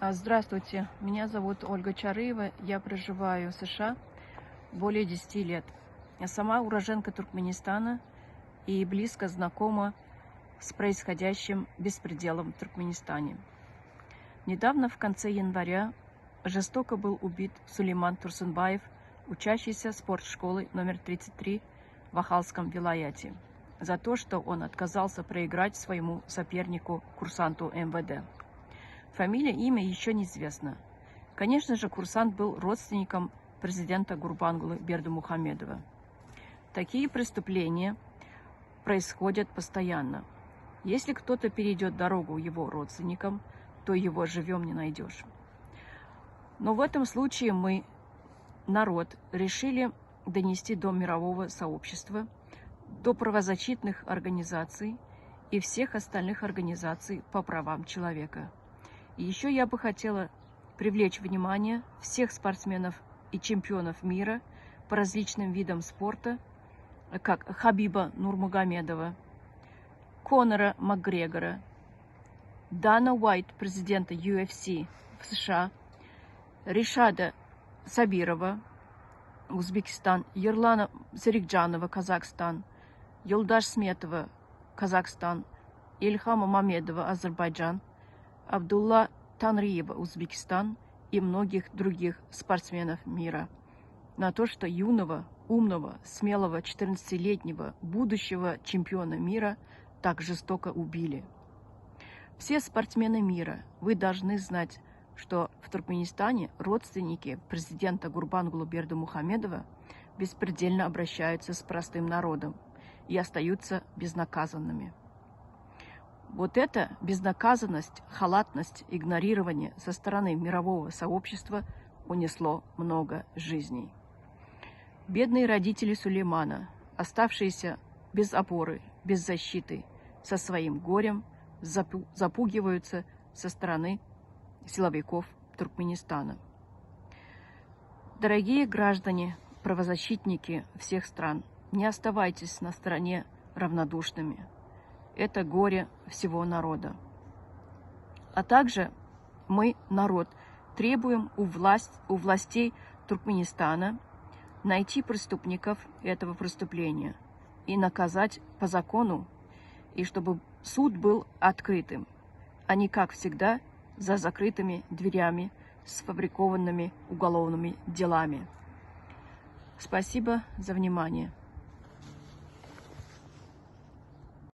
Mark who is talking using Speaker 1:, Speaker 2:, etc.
Speaker 1: Здравствуйте, меня зовут Ольга Чарыева, я проживаю в США более 10 лет. Я сама уроженка Туркменистана и близко знакома с происходящим беспределом в Туркменистане. Недавно, в конце января, жестоко был убит Сулейман Турсунбаев, учащийся спортшколы номер 33 в Ахалском вилаяте, за то, что он отказался проиграть своему сопернику, курсанту МВД. Фамилия, имя еще неизвестно. Конечно же, курсант был родственником президента Гурбангулы Бердымухамедова. Такие преступления происходят постоянно. Если кто-то перейдет дорогу его родственникам, то его живем не найдешь. Но в этом случае мы, народ, решили донести до мирового сообщества, до правозащитных организаций и всех остальных организаций по правам человека. И еще я бы хотела привлечь внимание всех спортсменов и чемпионов мира по различным видам спорта, как Хабиба Нурмагомедова, Конора Макгрегора, Дана Уайт, президента UFC в США, Ришада Сабирова, Узбекистан, Ерлана Зарикджанова, Казахстан, Юлдаш Сметова, Казахстан, Ильхама Мамедова, Азербайджан, Абдулла Танриева, Узбекистан и многих других спортсменов мира на то, что юного, умного, смелого 14-летнего будущего чемпиона мира так жестоко убили. Все спортсмены мира, вы должны знать, что в Туркменистане родственники президента Гурбангулы Бердымухамедова беспредельно обращаются с простым народом и остаются безнаказанными. Вот эта безнаказанность, халатность, игнорирование со стороны мирового сообщества унесло много жизней. Бедные родители Сулеймана, оставшиеся без опоры, без защиты, со своим горем, запугиваются со стороны силовиков Туркменистана. Дорогие граждане, правозащитники всех стран, не оставайтесь на стороне равнодушными. Это горе всего народа. А также мы, народ, требуем у властей Туркменистана найти преступников этого преступления и наказать по закону, и чтобы суд был открытым, а не, как всегда, за закрытыми дверями, сфабрикованными уголовными делами. Спасибо за внимание.